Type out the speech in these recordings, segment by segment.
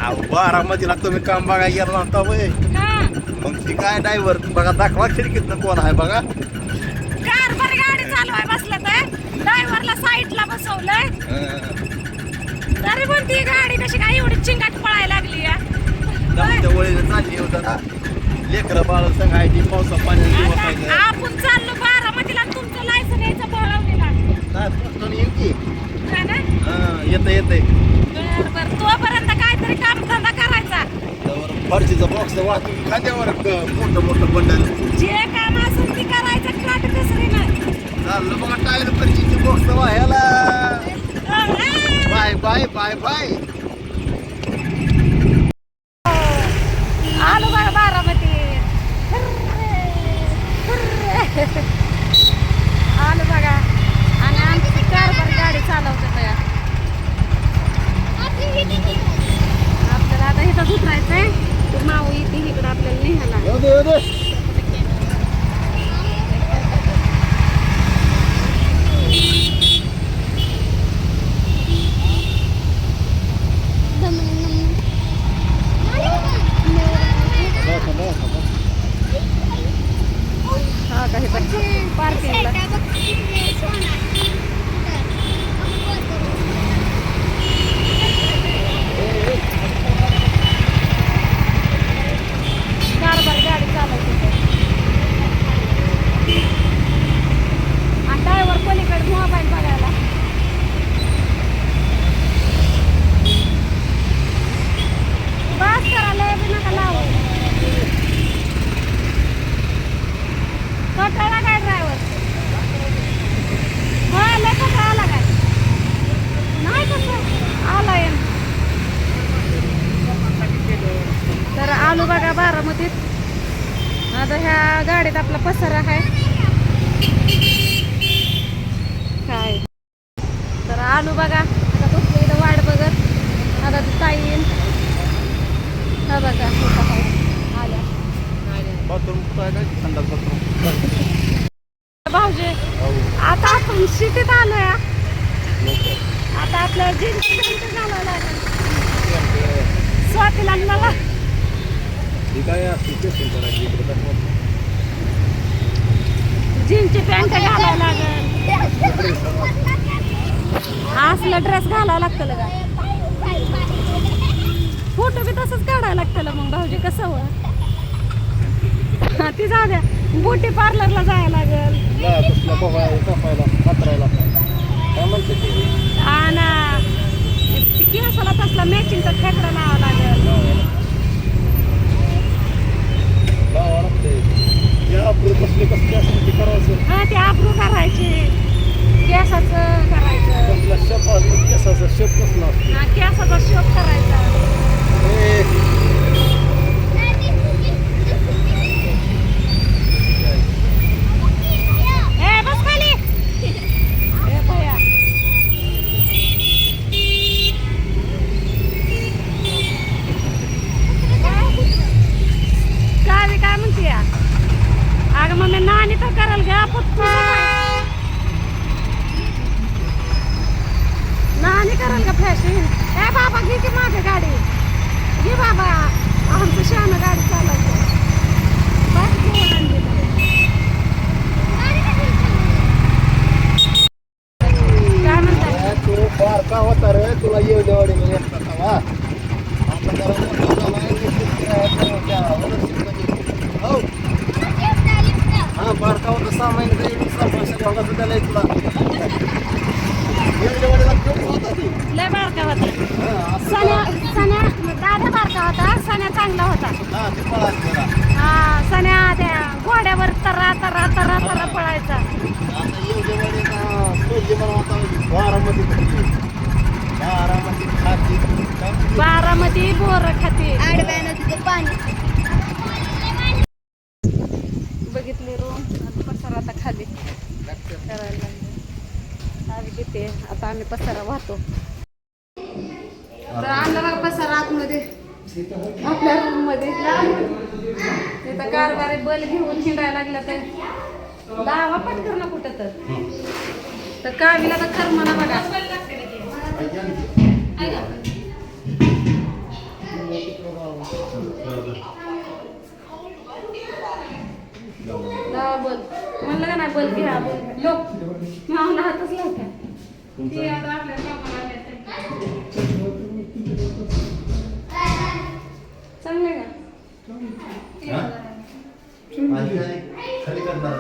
बारामतीला तुम्ही काम बघायला गेला नव्हता वय मग ती काय ड्रायव्हर बघा दाखवा खिडकीतनं कोण आहे बघा कारभार गाडी चालवाय बसलं तर ड्रायव्हरला साईडला बसवलंय तरी पण ती गाडी कशी काय एवढी चिंगाट पळायला लागली या वळीला चालली होता लेकरं बाळ सांगायची पावसा पाणी आपण चाललो बारामतीला तुमचं लायसन यायचं बळवलेला येत बर तोपर्यंत काहीतरी काम धंदा करायचा फरशीचा बॉक्स वाहतूक खाद्यावर मोठं बंडल जे काम असेल ते करायचं काट कसरीनं चाललं बघा टायर फरशीची बॉक्स वाह्याला बाय बाय बाय बाय आलो बघा बारामती आलो बघा आणि आमची कारभार गाडी चालवते त्या आपल्याला आता इथंच उतरायचंय तर माऊ येते इकडं आपल्याला निघाला हा काही पार्किंगला कारभार गाडी चालवते आणि ड्रायव्हर पलीकडे मोबाईल बघायला बस करायला बी नका लावू कटाळा काय ड्रायव्हर हा लय कटाळा आला काय नाही कसं आलाय तर आलो बघा बारामतीत आता ह्या गाडीत आपला पसारा आहे काय तर आलो बघा आता बसलो इथं वाट बघत आता ती ताई येईल हा बघा आल्या बाथरूम संडास बाथरूम भाऊजी आता आपण सिटीत आलोय आता आपल्याला जीन्स घालावं लागेल स्वातीला मला जीन्सची पॅन्ट घालावं लागेल असला ड्रेस घालावं लागतं लगा फोटो बी तसंच काढायला लागतं मग भाऊजी कसं ती जाऊ द्या ब्युटी पार्लरला जायला लागेल आणि केसाला तसला मॅचिंगचा खेकडा लावावा लागेल हा ते आब्रू करायचे केसाचं करायचं केसाचा शेप कसला हा केसाचा शेप करायचा बस खाली भैया काय म्हणते अगं मग मी नानी तर कराल घ्या नानी कराल का फॅशन ए बाबा घे की माझी गाडी घे बाबा आमचं शहाणं गाडी चालवतो बस घेऊन आणली काय म्हणताय तू बारका होता रे तुला येऊ देवाडी हा बारका होता 6 महिने तुला लय बारका होता सण्या दादा बारका होता सण्या चांगला होता हा सण्या त्या घोड्यावर तरा तरा तरा तरा पळायचा बारामती बोर खाती पाणी बघितली रूम पसारा आता खाली करायला लागले आम्ही तिथे आता आम्ही पसारा वाहतो तर आणला बघा पसारा आतमध्ये आपल्या रूम मध्ये तिथं कारभारी बल घेऊन हिंडायला लागला तर लावा पटकर ना कुठं तर कावीला तर कर्मना बघा बल घ्या मावला हातच लावता ती आता आपल्या कामाला आल्या चांगलं का खाली करणार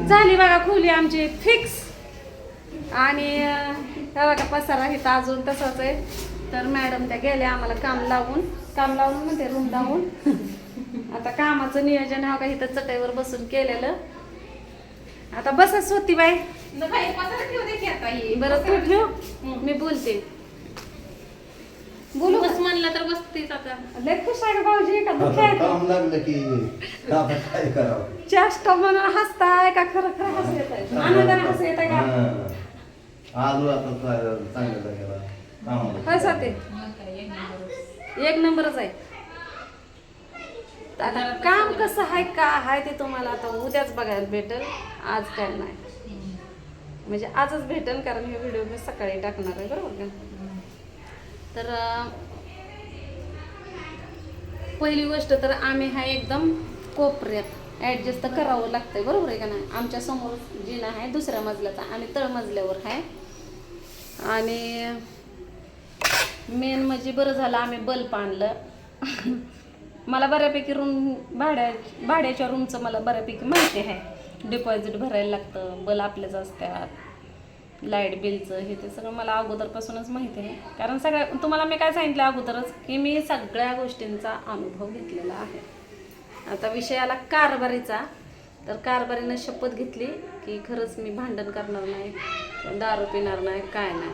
झाली बघा खोली आमची फिक्स आणि बघा पसारा इथं अजून तसंच आहे. तर मॅडम त्या गेल्या आम्हाला काम लावून म्हणते रूम लावून. आता कामाचं नियोजन हा का इथं चटईवर बसून केलेलं. आता बसच होती बाई बरं तू ठेव मी बोलते. बोलू बस म्हणलं तर बसतेच आता. लय खुश आहे का भाऊजी का काम लागलं की काय करावं चेष्टा म्हणून हसताय का खरं खरं हसू येत आहे आनंदाने हसू येत आहे का आलो आता चांगलं जागेला काय साथे एक नंबरच आहे. आता काम कसं आहे का आहे ते तुम्हाला आता उद्याच बघायला भेटेल. आज काय नाही म्हणजे आजच भेटेल कारण हे व्हिडिओ मी सकाळी टाकणार आहे बरोबर का. तर पहिली गोष्ट तर आम्ही हा एकदम कोपऱ्यात ॲडजस्ट तर करावं लागतंय बरोबर आहे का नाही. आमच्या समोर जिना आहे दुसऱ्या मजल्याचा आणि तळमजल्यावर आहे. आणि मेन म्हणजे बरं झालं आम्ही बल्ब आणलं. मला बऱ्यापैकी रूम भाड्याच्या रूमचं मला बऱ्यापैकी माहिती आहे. डिपॉझिट भरायला लागतं बल्ब आपलेच असतात लाईट बिलचं हे ते सगळं मला अगोदरपासूनच माहिती आहे. कारण तुम्हाला मी काय सांगितलं अगोदरच की मी सगळ्या गोष्टींचा अनुभव घेतलेला आहे. आता विषय आला कारभारीचा. तर कारभारीनं शपथ घेतली की खरंच मी भांडण करणार नाही दारू पिणार नाही काय नाही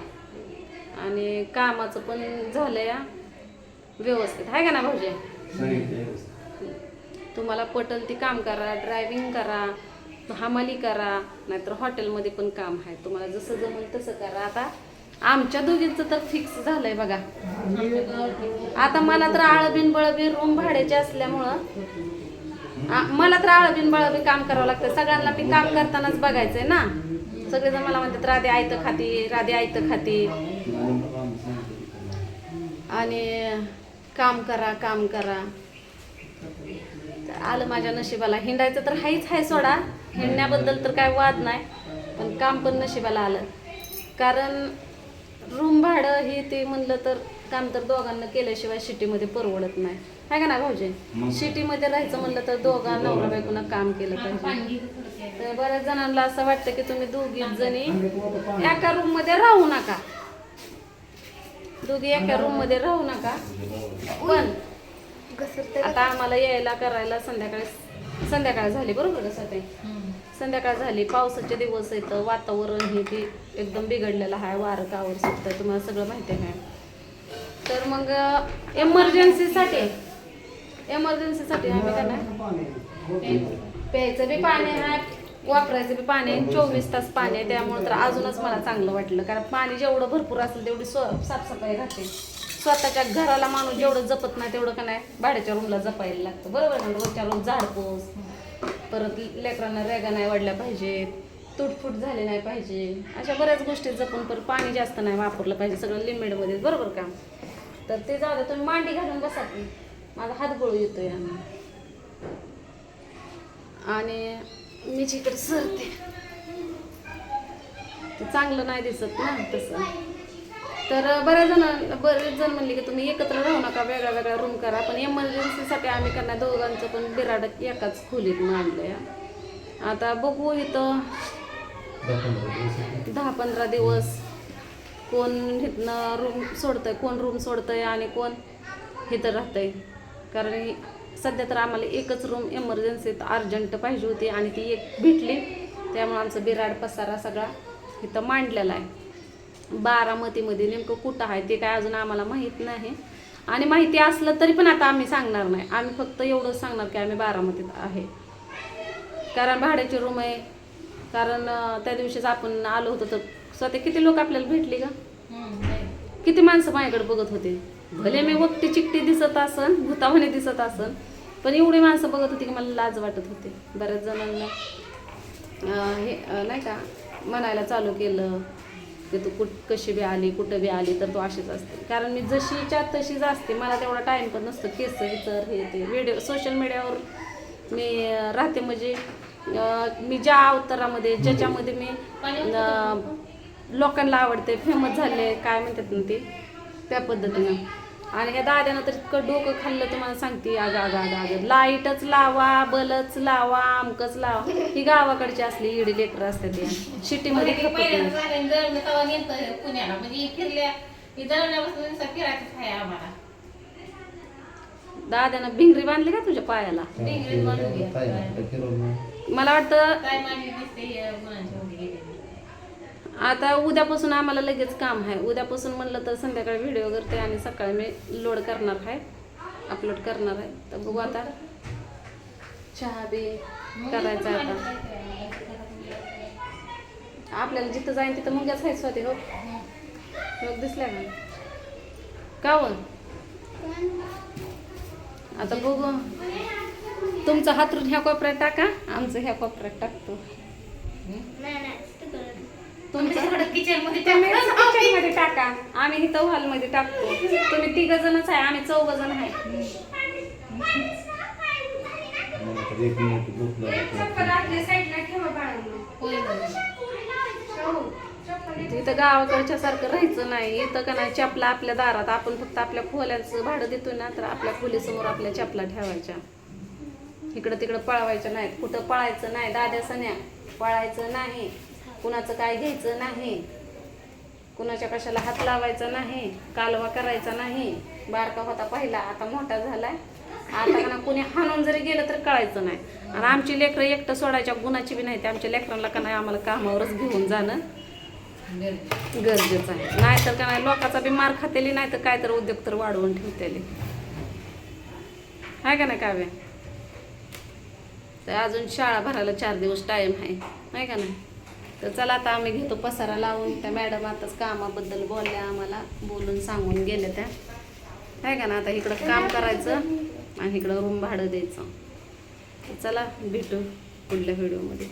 आणि कामाचं पण झालं या व्यवस्थित आहे का ना भाऊजी. तुम्हाला पटल ती काम करा ड्रायव्हिंग करा हमाली करा नाहीतर हॉटेलमध्ये पण काम आहे तुम्हाला जसं जमेल तसं करा. आता आमच्या दोघींचं तर फिक्स झालंय बघा. आता मला तर आळबीन बळबीन रूम भाड्याचे असल्यामुळं मला तर आळबीन बळबीन काम करावं लागतं. सगळ्यांना मी काम करतानाच बघायचंय ना. सगळेजण मला म्हणतात राधे आयतं खाती आणि काम करा. आलं माझ्या नशिबाला. हिंडायचं तर हाय सोडा हिंडण्याबद्दल तर काय वाद नाही पण काम पण नशिबाला आलं. कारण रूम भाडं हे ते म्हणलं तर काम तर दोघांना केल्याशिवाय सिटीमध्ये परवडत नाही आहे का ना भाऊजी. सिटीमध्ये राहायचं म्हणलं तर दोघा नवरा बायकोनं काम केलं पाहिजे. तर बऱ्याच जणांना असं वाटतं की तुम्ही दोघीच जणी एका रूम मध्ये राहू नका पण आता आम्हाला यायला करायला संध्याकाळ झाली बरोबर कसं संध्याकाळ झाली. पावसाचे दिवस येतं वातावरण हे ते एकदम बिघडलेलं आहे. वारं कावर सुटतं तुम्हाला सगळं माहिती आहे. तर मग एमर्जन्सीसाठी आम्ही काय नाही प्यायचं बी पाणी आहे वापरायचं बी पाणी आहे 24 तास पाणी आहे. त्यामुळे तर अजूनच मला चांगलं वाटलं कारण पाणी जेवढं भरपूर असेल तेवढी साफसफाई राहते. स्वतःच्या घराला माणूस जेवढं जपत नाही तेवढं का नाही भाड्याच्या रूमला जपायला लागतं बरोबर ना. रोजच्या रोज झाडपोस परत लेकरांना रेगा नाही वाढल्या पाहिजेत तुटफूट झाले नाही पाहिजे अशा बऱ्याच गोष्टी जपून परत पाणी जास्त नाही वापरलं पाहिजे सगळं लिमिटमध्ये बरोबर का. तर ते जाऊ दे तुम्ही मांडी घालून बसा की माझा हात गळू येतोय आणि मी जिकडे सरते ते चांगलं नाही दिसत ना तसं. तर बरेच जण म्हणले की तुम्ही एकत्र राहू नका वेगळ्या रूम करा. पण एमर्जन्सीसाठी आम्ही करणार दोघांचं पण बिराड एकाच खोलीत मांडलंय. आता बघू इथं 10-15 दिवस कोण इथनं रूम सोडतंय कोण रूम सोडतंय आणि कोण इथं राहतंय. कारण सध्या तर आम्हाला एकच रूम एमर्जन्सीत अर्जंट पाहिजे होती आणि ती एक भेटली. त्यामुळे आमचं बिराड पसारा सगळा इथं मांडलेला आहे. बारामतीमध्ये नेमकं कुठं आहे ते काय अजून आम्हाला माहीत नाही आणि माहिती असलं तरी पण आता आम्ही सांगणार नाही. आम्ही फक्त एवढंच सांगणार की आम्ही बारामतीत आहे कारण भाड्याची रूम आहे. कारण त्या दिवशीच आपण आलो होतो तर स्वतः किती लोक आपल्याला भेटली का किती माणसं माझ्याकडे बघत होते. भले मी वक्ती चिकटी दिसत असन भूतावाने दिसत असन पण एवढी माणसं बघत होती की मला लाज वाटत होते. बऱ्याच जणांना हे नाही का म्हणायला चालू केलं की तू कशी बी आली कुठं बी आली तर तू अशीच असते. कारण मी जशीच्या तशीच असते, मला तेवढा टाईम पण नसतो केस विचार हे ते व्हिडिओ सोशल मीडियावर मी राहते. म्हणजे मी ज्या अवतारामध्ये ज्याच्यामध्ये मी लोकांना आवडते, फेमस झाले काय म्हणतात ना ते त्या पद्धतीनं. आणि ह्या दाद्यानं तर इतकं डोकं खाल्लं तुम्हाला सांगते. अगं लाईटच लावा, बलच लावा, आमकच लावा. ही गावाकडची असली इडी लेकरं असतात या सिटीमध्ये खपत नाही. पुण्याला म्हणजे फिरल्या फिरायचं आम्हाला. दाद्यानं भिंगरी बांधली का तुझ्या पायाला? मला वाटतं आता उद्यापासून आम्हाला लगेच काम आहे. उद्यापासून म्हणलं तर संध्याकाळी व्हिडिओ करते आणि सकाळी मी लोड करणार आहे, अपलोड करणार आहे. तर बघू आता चहा बी करायचा आता. आपल्याला जिथं जाईन तिथं मुंग्याच आहे स्वतः. हो मग दिसल्या का का व आता बघू. तुमचा हातरून ह्या कोपऱ्यात टाका, आमचं ह्या कोपऱ्यात टाकतो. तुमचं किचन मध्ये टाका, आम्ही इथं हॉलमध्ये टाकतो. तुम्ही 3 जणच आहे, आम्ही 4 जण आहे. इथं गावाकडच्या सारखं राहायचं नाही. इथं का नाही चपला आपल्या दारात. आपण फक्त आपल्या खोल्यांचं भाडं देतोय ना, तर आपल्या खोलीसमोर आपल्या चपला ठेवायच्या. इकडं तिकडं पळवायच्या नाहीत, कुठं पळायचं नाही. दाद्या सन्या पळायचं नाही, कुणाचं काय घ्यायचं नाही, कुणाच्या कशाला हात लावायचा नाही, कालवा करायचा नाही. बारका होता पहिला, आता मोठा झालाय. आता का ना कुणी हाणून जरी गेलं तर कळायचं नाही. आणि आमची लेकरं एकटं सोडायच्या गुणाची बी नाही. ते आमच्या लेकरांना का नाही आम्हाला कामावरच घेऊन जाणं गरजेचं आहे. नाहीतर का नाही लोकांचा बी मार खातेली, नाही तर काय तर उद्योग तर वाढवून ठेवतेली आहे का नाही काव्य. तर अजून शाळा भरायला 4 दिवस टाईम आहे का नाही. तर चला आता आम्ही घेतो पसारा लावून. त्या मॅडम आताच कामाबद्दल बोलल्या, आम्हाला बोलून सांगून गेल्या त्या आहे का ना. आता इकडं काम करायचं आणि इकडं रूम भाडं द्यायचं. चला भेटू पुढल्या व्हिडिओमध्ये.